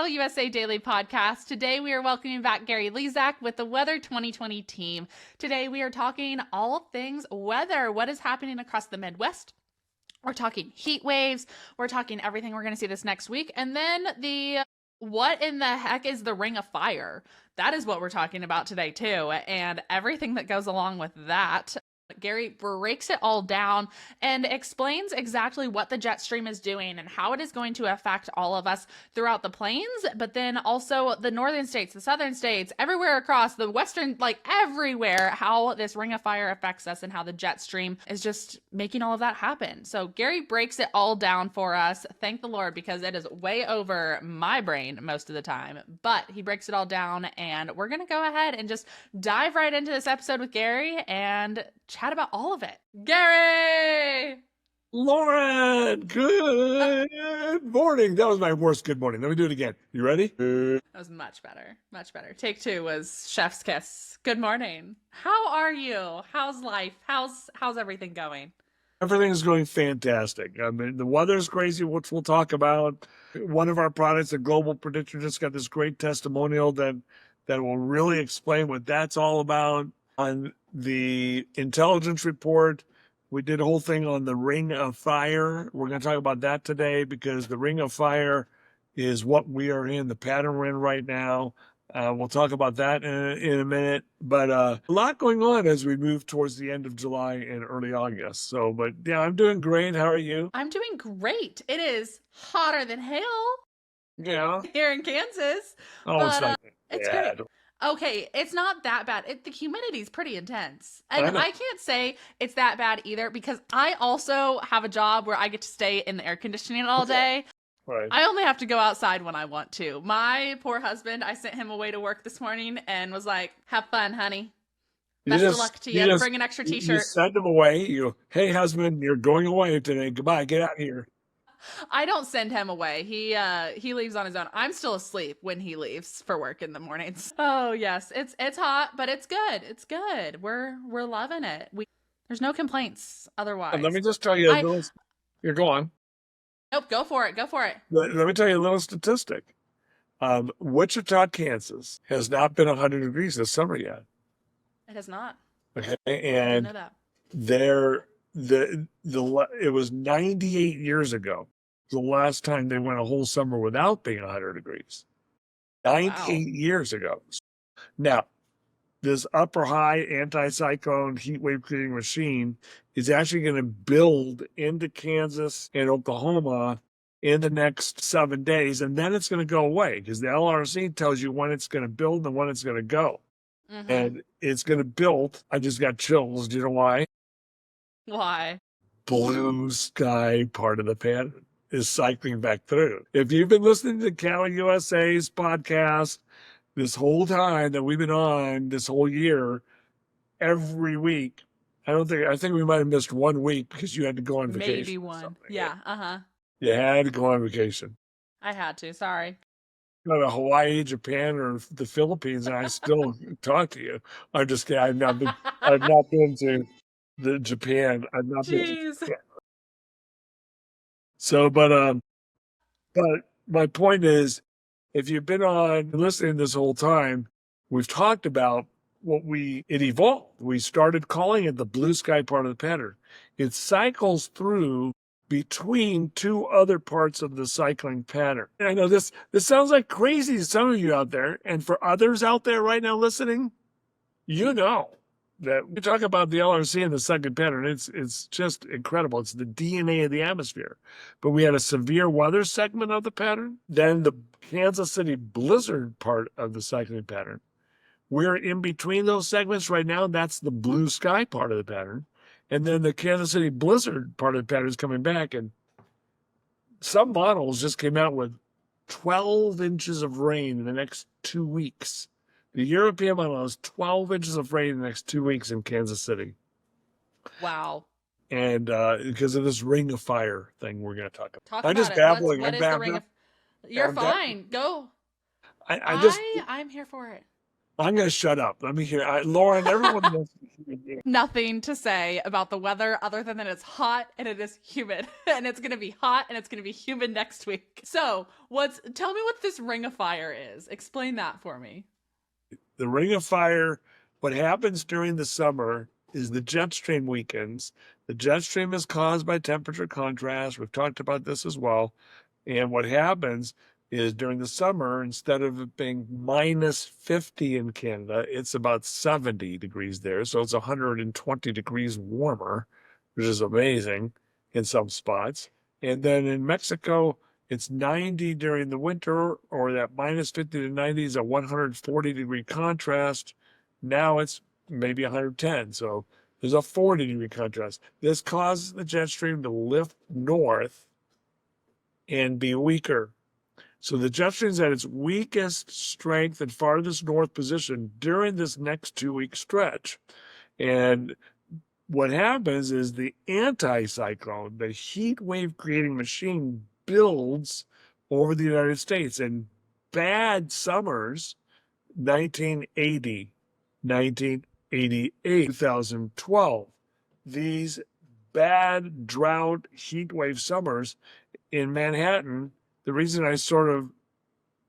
CattleUSA Daily Podcast. Today we are welcoming back Gary Lezak with the Weather 2020 team. Today we are talking all things weather. What is happening across the Midwest? We're talking heat waves. We're talking everything we're going to see this next week. And then what in the heck is the Ring of Fire? That is what we're talking about today too. And everything that goes along with that. Gary breaks it all down and explains exactly what the jet stream is doing and how it is going to affect all of us throughout the plains, but then also the northern states, the southern states, everywhere across the western, everywhere, how this Ring of Fire affects us and how the jet stream is just making all of that happen. So Gary breaks it all down for us. Thank the Lord, because it is way over my brain most of the time, but he breaks it all down, and we're going to go ahead and just dive right into this episode with Gary and chat about all of it. Gary! Lauren, good morning. That was my worst good morning. Let me do it again. You ready? That was much better. Much better. Take two was chef's kiss. Good morning. How are you? How's life? How's everything going? Everything's going fantastic. I mean, the weather's crazy, which we'll talk about. One of our products, the Global Predictor, just got this great testimonial that will really explain what that's all about. On the intelligence report, we did a whole thing on the Ring of Fire. We're going to talk about that today because the Ring of Fire is what we are in, the pattern we're in right now. We'll talk about that in a minute. But a lot going on as we move towards the end of July and early August. But yeah, I'm doing great. How are you? I'm doing great. It is hotter than hell. Yeah. Here in Kansas. It's not it's bad. great. Okay, it's not that bad. The humidity is pretty intense. And I can't say it's that bad either, because I also have a job where I get to stay in the air conditioning all day. Right. I only have to go outside when I want to. My poor husband, I sent him away to work this morning and was like, have fun, honey. Best of luck to you. Bring an extra t-shirt. You send him away. Hey, husband, you're going away today. Goodbye. Get out of here. I don't send him away. He leaves on his own. I'm still asleep when he leaves for work in the mornings. Oh yes, it's hot, but it's good. It's good. We're loving it. There's no complaints otherwise. And let me just tell you a little. You're going. Nope, go for it. Go for it. Let me tell you a little statistic. Wichita, Kansas has not been 100 degrees this summer yet. It has not. Okay, I didn't know that. It was 98 years ago the last time they went a whole summer without being 100 degrees. 98 years ago. Now, this upper high anticyclone heat wave creating machine is actually going to build into Kansas and Oklahoma in the next 7 days, and then it's going to go away because the LRC tells you when it's going to build and when it's going to go. Mm-hmm. And it's going to build. I just got chills. Do you know why? Why? Blue sky part of the pattern is cycling back through. If you've been listening to CattleUSA's podcast this whole time that we've been on this whole year, every week, I think we might have missed 1 week because you had to go on vacation. Maybe one. Yeah. You had to go on vacation. I had to. Sorry. Go to Hawaii, Japan, or the Philippines, and I still talk to you. I'm just kidding. I've not been to the Japan. I've not been to Japan. So, but my point is, if you've been on listening this whole time, we've talked about it evolved. We started calling it the blue sky part of the pattern. It cycles through between two other parts of the cycling pattern. And I know this sounds like crazy to some of you out there, and for others out there right now listening, you know that we talk about the LRC and the second pattern. It's just incredible. It's the DNA of the atmosphere. But we had a severe weather segment of the pattern, then the Kansas City blizzard part of the cycling pattern. We're in between those segments right now. That's the blue sky part of the pattern. And then the Kansas City blizzard part of the pattern is coming back. And some models just came out with 12 inches of rain in the next 2 weeks. The European model has 12 inches of rain in the next 2 weeks in Kansas City. Wow. And because of this Ring of Fire thing we're going to talk about. I'm just babbling. You're fine. Go. I'm here for it. I'm going to shut up. Let me hear. Lauren, everyone wants to hear you. Nothing to say about the weather other than that it's hot and it is humid. And it's going to be hot and it's going to be humid next week. So tell me what this ring of fire is. Explain that for me. The ring of fire, what happens during the summer is the jet stream weakens. The jet stream is caused by temperature contrast. We've talked about this as well. And what happens is during the summer, instead of it being minus 50 in Canada, it's about 70 degrees there. So it's 120 degrees warmer, which is amazing in some spots. And then in Mexico, it's 90 during the winter, or that minus 50 to 90 is a 140-degree contrast. Now it's maybe 110. So there's a 40-degree contrast. This causes the jet stream to lift north and be weaker. So the jet stream is at its weakest strength and farthest north position during this next 2-week stretch. And what happens is the anticyclone, the heat wave creating machine, builds over the United States. And bad summers, 1980, 1988, 2012, these bad drought heat wave summers in Manhattan, the reason I sort of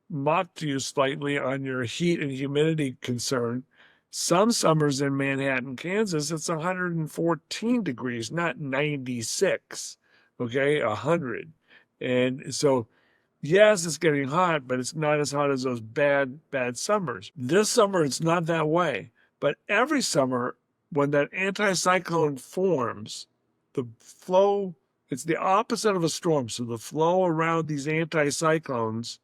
mocked you slightly on your heat and humidity concern, some summers in Manhattan, Kansas, it's 114 degrees, not 96, okay, 100. And so, yes, it's getting hot, but it's not as hot as those bad summers. This summer, it's not that way. But every summer, when that anticyclone forms, the flow, it's the opposite of a storm. So the flow around these anticyclones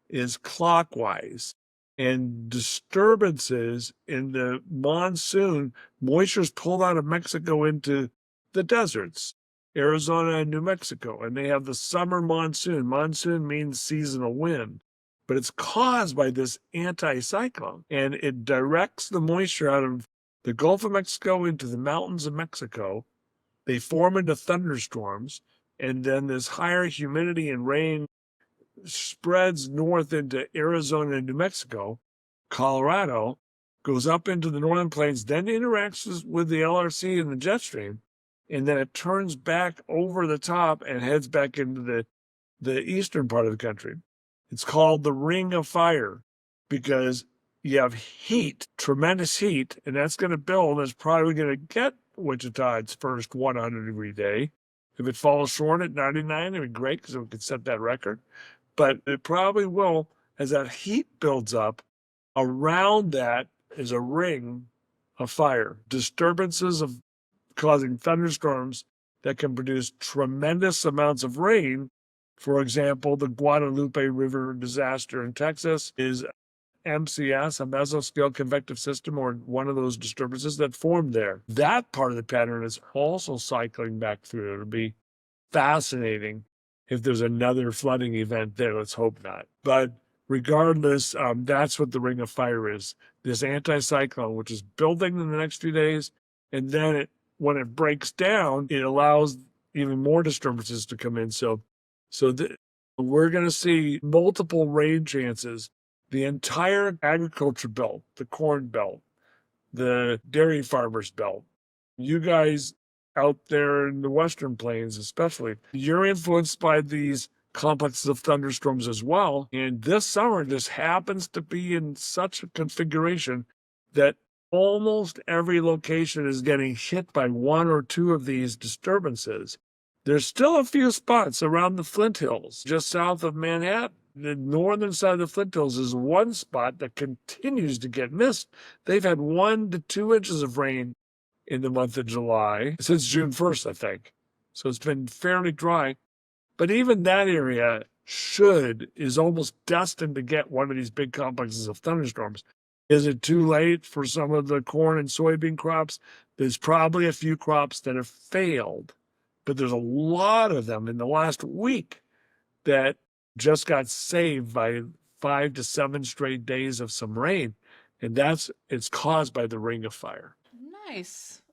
is clockwise. And disturbances in the monsoon, moisture is pulled out of Mexico into the deserts, Arizona and New Mexico, and they have the summer monsoon. Monsoon means seasonal wind, but it's caused by this anticyclone, and it directs the moisture out of the Gulf of Mexico into the mountains of Mexico. They form into thunderstorms, and then this higher humidity and rain spreads north into Arizona and New Mexico. Colorado goes up into the northern plains, then interacts with the LRC and the jet stream, and then it turns back over the top and heads back into the eastern part of the country. It's called the Ring of Fire because you have heat, tremendous heat, and that's going to build. It's probably going to get Wichita its first 100-degree day. If it falls short at 99, it'd be great because it could set that record. But it probably will, as that heat builds up. Around that is a ring of fire, disturbances of causing thunderstorms that can produce tremendous amounts of rain. For example, the Guadalupe River disaster in Texas is MCS, a mesoscale convective system, or one of those disturbances that formed there. That part of the pattern is also cycling back through. It'll be fascinating if there's another flooding event there. Let's hope not. But regardless, that's what the Ring of Fire is. This anticyclone, which is building in the next few days, and then when it breaks down, it allows even more disturbances to come in. So we're going to see multiple rain chances. The entire agriculture belt, the corn belt, the dairy farmers belt, you guys out there in the Western Plains especially, you're influenced by these complexes of thunderstorms as well. And this summer just happens to be in such a configuration that almost every location is getting hit by one or two of these disturbances. There's still a few spots around the Flint Hills, just south of Manhattan. The northern side of the Flint Hills is one spot that continues to get missed. They've had 1 to 2 inches of rain in the month of July, since June 1st, I think. So it's been fairly dry. But even that area is almost destined to get one of these big complexes of thunderstorms. Is it too late for some of the corn and soybean crops? There's probably a few crops that have failed, but there's a lot of them in the last week that just got saved by 5 to 7 straight days of some rain. And it's caused by the Ring of Fire. Nice.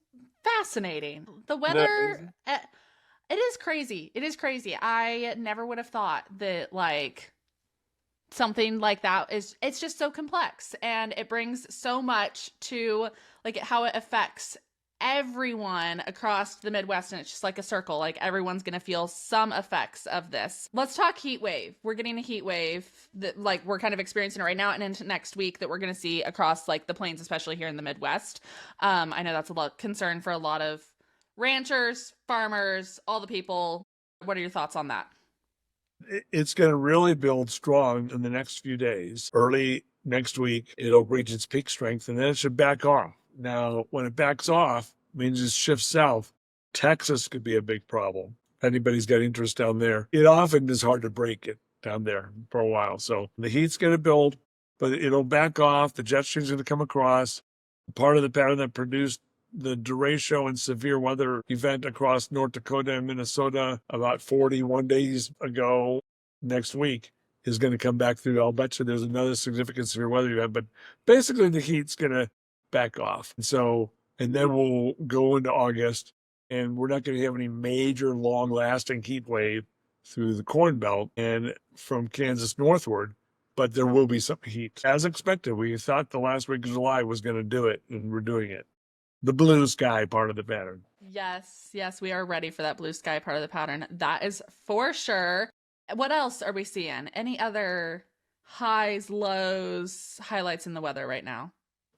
Fascinating. The weather, it is crazy. It is crazy. I never would have thought that something like that it's just so complex, and it brings so much to like how it affects everyone across the Midwest, and it's just like a circle. Like everyone's going to feel some effects of this. Let's talk heat wave. We're getting a heat wave that like we're kind of experiencing it right now and into next week that we're going to see across like the plains, especially here in the Midwest. I know that's a lot concern for a lot of ranchers, farmers, all the people. What are your thoughts on that? It's going to really build strong in the next few days. Early next week, it'll reach its peak strength, and then it should back off. Now, when it backs off, it means it shifts south. Texas could be a big problem. If anybody's got interest down there, it often is hard to break it down there for a while. So the heat's going to build, but it'll back off. The jet stream's going to come across. Part of the pattern that produced the derecho and severe weather event across North Dakota and Minnesota about 41 days ago next week is going to come back through. I'll bet you there's another significant severe weather event, but basically the heat's going to back off. And then we'll go into August, and we're not going to have any major long-lasting heat wave through the Corn Belt and from Kansas northward, but there will be some heat. As expected, we thought the last week of July was going to do it, and we're doing it. The blue sky part of the pattern. Yes, we are ready for that blue sky part of the pattern. That is for sure. What else are we seeing? Any other highs, lows, highlights in the weather right now?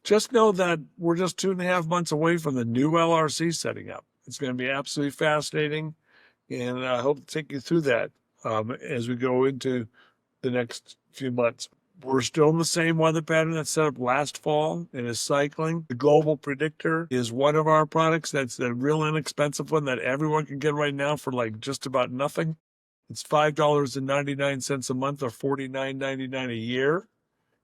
Just know that we're just 2.5 months away from the new LRC setting up. It's going to be absolutely fascinating, and I hope to take you through that as we go into the next few months. We're still in the same weather pattern that set up last fall and is cycling. The Global Predictor is one of our products. That's a real inexpensive one that everyone can get right now for like just about nothing. It's $5.99 a month or $49.99 a year.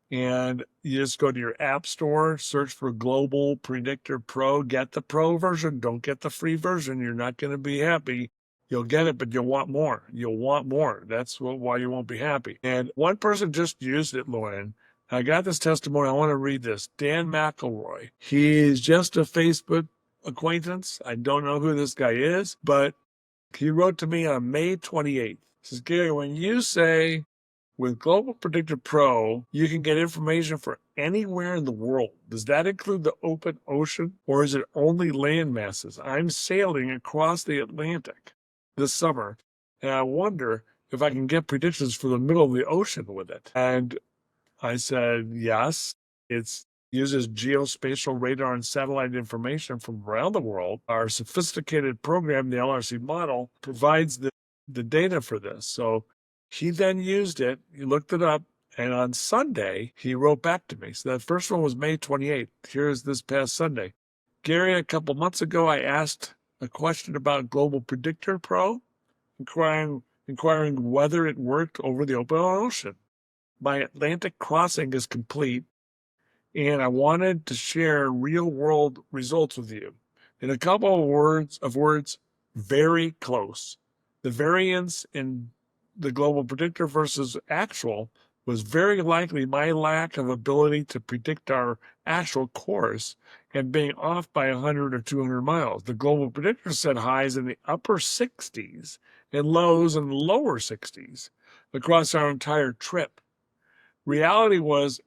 And you just go to your app store, search for Global Predictor Pro, get the pro version. Don't get the free version. You're not going to be happy. You'll get it, but you'll want more. You'll want more. That's why you won't be happy. And one person just used it, Lauren. I got this testimony. I want to read this. Dan McElroy. He's just a Facebook acquaintance. I don't know who this guy is, but he wrote to me on May 28th. He says, Gary, when you say with Global Predictor Pro, you can get information for anywhere in the world. Does that include the open ocean, or is it only land masses? I'm sailing across the Atlantic this summer, and I wonder if I can get predictions for the middle of the ocean with it. And I said, yes, it uses geospatial radar and satellite information from around the world. Our sophisticated program, the LRC model, provides the data for this. So he then used it, he looked it up, and on Sunday, he wrote back to me. So that first one was May 28th. Here's this past Sunday. Gary, a couple months ago, I asked a question about Global Predictor Pro, inquiring whether it worked over the open ocean. My Atlantic crossing is complete, and I wanted to share real-world results with you. In a couple of words, very close. The variance in the Global Predictor versus actual was very likely my lack of ability to predict our actual course and being off by 100 or 200 miles. The Global Predictor set highs in the upper 60s and lows in the lower 60s across our entire trip. Reality was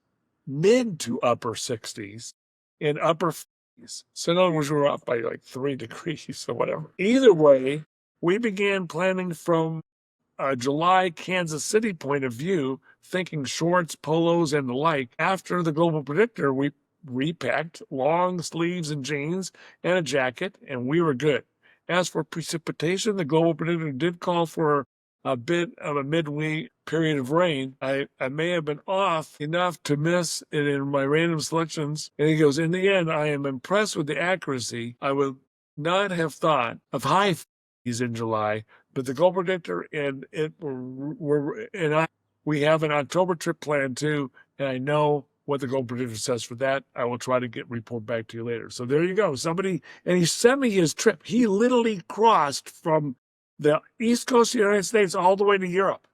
mid to upper 60s and upper 50s. So in other words, we were off by like 3 degrees or whatever. Either way, we began planning from a July Kansas City point of view, thinking shorts, polos, and the like. After the Global Predictor, we repacked long sleeves and jeans and a jacket, and we were good. As for precipitation, the Global Predictor did call for a bit of a midweek period of rain. I may have been off enough to miss it in my random selections. And he goes, in the end, I am impressed with the accuracy. I would not have thought of high 50s in July, but the Global Predictor we have an October trip planned too, and I know what the Global Predictor says for that. I will try to report back to you later. So there you go. And he sent me his trip. He literally crossed from the East Coast of the United States all the way to Europe.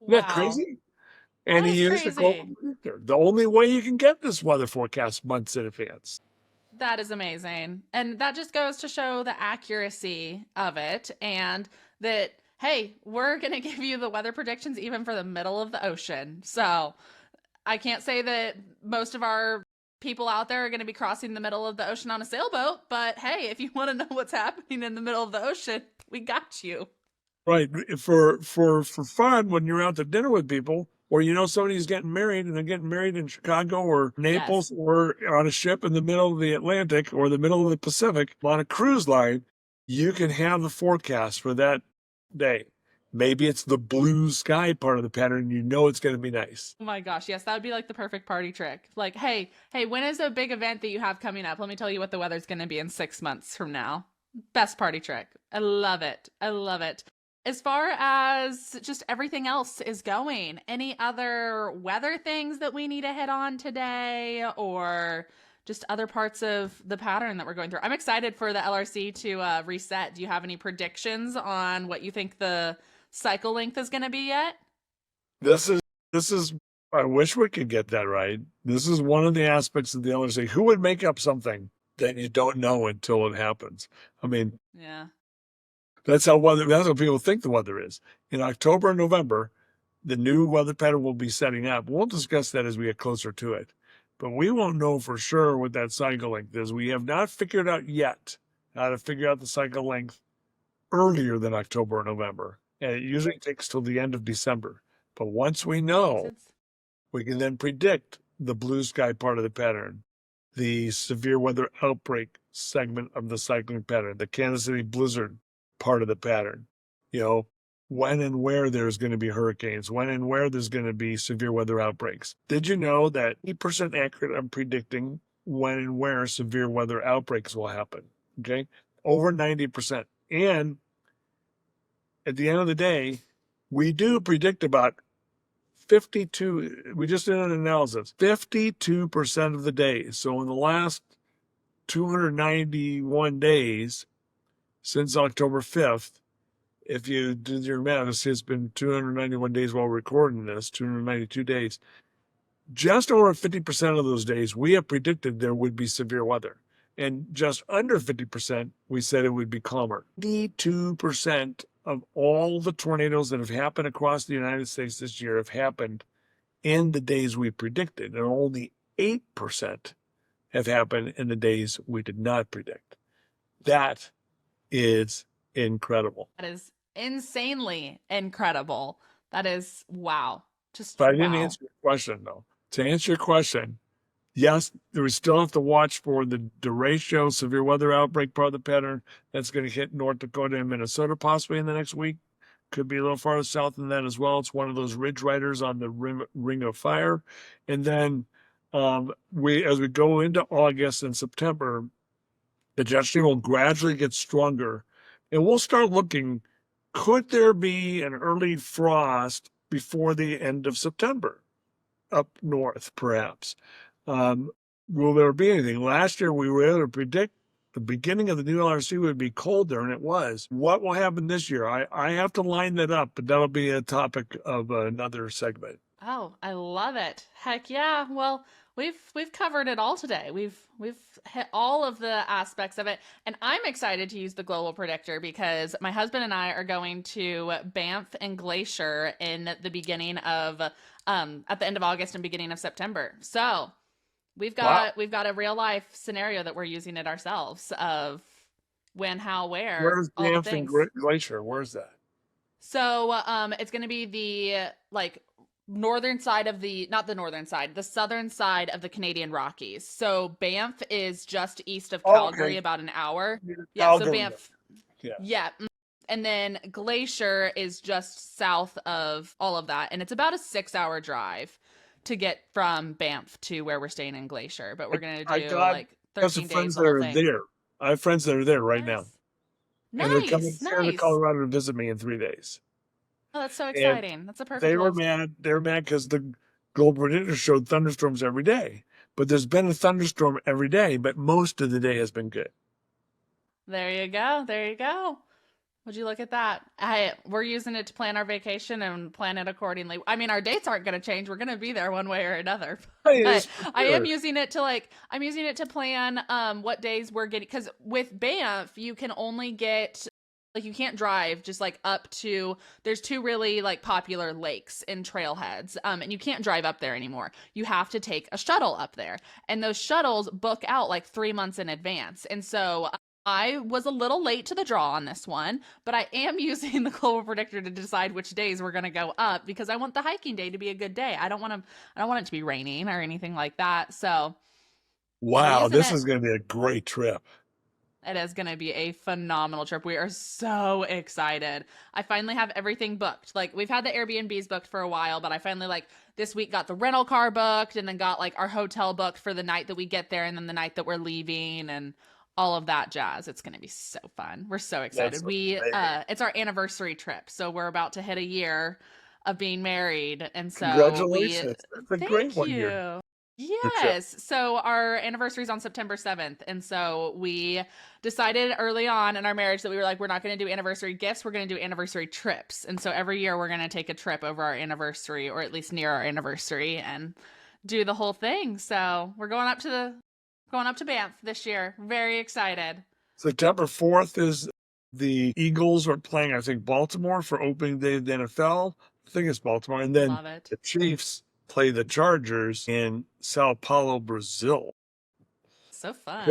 Isn't that crazy? And he used the Global Predictor. The only way you can get this weather forecast months in advance. That is amazing. And that just goes to show the accuracy of it, and that hey, we're going to give you the weather predictions even for the middle of the ocean. So I can't say that most of our people out there are going to be crossing the middle of the ocean on a sailboat, but hey, if you want to know what's happening in the middle of the ocean, we got you. Right. For fun, when you're out to dinner with people, or somebody's getting married and they're getting married in Chicago or Naples Yes. or on a ship in the middle of the Atlantic or the middle of the Pacific on a cruise line, you can have the forecast for that day. Maybe it's the blue sky part of the pattern. It's going to be nice. Oh my gosh, yes, that would be like the perfect party trick. Like, hey, when is a big event that you have coming up? Let me tell you what the weather's going to be in 6 months from now. Best party trick. I love it. I love it. As far as just everything else is going, any other weather things that we need to hit on today, or just other parts of the pattern that we're going through? I'm excited for the LRC to reset. Do you have any predictions on what you think the cycle length is going to be yet? This is, I wish we could get that right. This is one of the aspects of the LRC. Who would make up something that you don't know until it happens? I mean, Yeah. That's how people think the weather is. In October and November, the new weather pattern will be setting up. We'll discuss that as we get closer to it. But we won't know for sure what that cycle length is. We have not figured out yet how to figure out the cycle length earlier than October or November. And it usually takes till the end of December. But once we know, we can then predict the blue sky part of the pattern, the severe weather outbreak segment of the cycling pattern, the Kansas City blizzard part of the pattern, when and where there's going to be hurricanes, when and where there's going to be severe weather outbreaks. Did you know that 80% accurate on predicting when and where severe weather outbreaks will happen? Okay. Over 90%. And at the end of the day, we do predict about 52, we just did an analysis, 52% of the days. So in the last 291 days since October 5th, if you did your math, it's been 291 days while recording this, 292 days. Just over 50% of those days, we have predicted there would be severe weather. And just under 50%, we said it would be calmer. 82% of all the tornadoes that have happened across the United States this year have happened in the days we predicted, and only 8% have happened in the days we did not predict. That is incredible. That is insanely incredible. That is wow. But I didn't answer your question, though. To answer your question, yes, we still have to watch for the derecho severe weather outbreak part of the pattern that's going to hit North Dakota and Minnesota possibly in the next week. Could be a little farther south than that as well. It's one of those ridge riders on the ring of fire. And then as we go into August and September, the jet stream will gradually get stronger. And we'll start looking, could there be an early frost before the end of September up north, perhaps? Will there be anything? Last year, we were able to predict the beginning of the new LRC would be colder, and it was. What will happen this year? I have to line that up, but that'll be a topic of another segment. Oh, I love it. Heck yeah. Well, we've covered it all today. We've hit all of the aspects of it, and I'm excited to use the Global Predictor because my husband and I are going to Banff and Glacier in the beginning of at the end of August and beginning of September. So we've got a real life scenario that we're using it ourselves of when, how, where. Where's Banff and Glacier? Where's that? So it's going to be the northern side of the southern side of the Canadian Rockies. So Banff is just east of Calgary, about an hour. Yeah, so Banff. Yeah. And then Glacier is just south of all of that. And it's about a 6-hour drive to get from Banff to where we're staying in Glacier. But we're going to do 13 days. I have friends that are there right now. Nice. And they're coming to Colorado to visit me in 3 days. Oh, that's so exciting. And that's a perfect. They were mad because the Global Predictor showed thunderstorms every day. But there's been a thunderstorm every day, but most of the day has been good. There you go. There you go. Would you look at that? We're using it to plan our vacation and plan it accordingly. I mean, our dates aren't going to change. We're going to be there one way or another. But I am using it to plan what days we're getting. Because with Banff, you can only get like you can't drive just like up to, there's two really like popular lakes and trailheads, and you can't drive up there anymore. You have to take a shuttle up there, and those shuttles book out like 3 months in advance. And so I was a little late to the draw on this one, but I am using the Global Predictor to decide which days we're going to go up, because I want the hiking day to be a good day. I don't want it to be raining or anything like that. So Wow, this is going to be a great trip. it is going to be a phenomenal trip. We are so excited. I finally have everything booked. Like, we've had the Airbnbs booked for a while, but I finally, like, this week got the rental car booked, and then got like our hotel booked for the night that we get there and then the night that we're leaving and all of that jazz. It's going to be so fun. We're so excited. It's our anniversary trip. So we're about to hit a year of being married. And so congratulations. That's a great one. Thank you. Yes. So our anniversary is on September 7th. And so we decided early on in our marriage that we were like, we're not going to do anniversary gifts. We're going to do anniversary trips. And so every year we're going to take a trip over our anniversary, or at least near our anniversary, and do the whole thing. So we're going up to Banff this year. Very excited. September 4th is the Eagles are playing, I think, Baltimore for opening day of the NFL. I think it's Baltimore. And then the Chiefs play the Chargers in Sao Paulo, Brazil. So fun.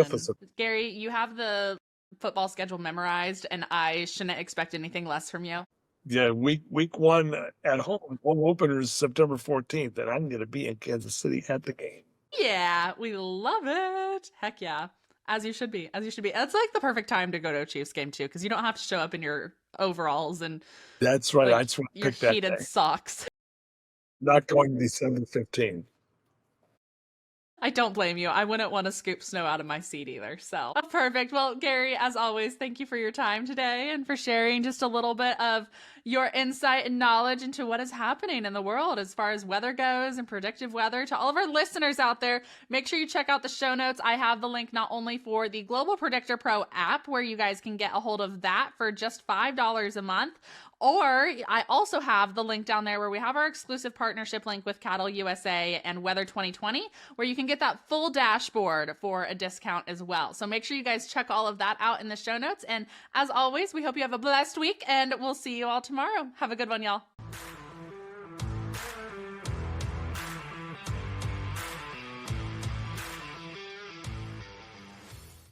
Gary, you have the football schedule memorized, and I shouldn't expect anything less from you. Yeah, week one at home. Home opener is September 14th, and I'm going to be in Kansas City at the game. Yeah, we love it. Heck yeah. As you should be. That's like the perfect time to go to a Chiefs game too, because you don't have to show up in your overalls and that's right. I just want to your pick that heated day. Socks. Not going December 15th. I don't blame you. I wouldn't want to scoop snow out of my seat either. So perfect. Well, Gary, as always, thank you for your time today and for sharing just a little bit of your insight and knowledge into what is happening in the world as far as weather goes and predictive weather. To all of our listeners out there, make sure you check out the show notes. I have the link not only for the Global Predictor Pro app, where you guys can get a hold of that for just $5 a month, or I also have the link down there where we have our exclusive partnership link with CattleUSA and Weather 2020, where you can get that full dashboard for a discount as well. So make sure you guys check all of that out in the show notes. And as always, we hope you have a blessed week, and we'll see you all tomorrow. Have a good one, y'all.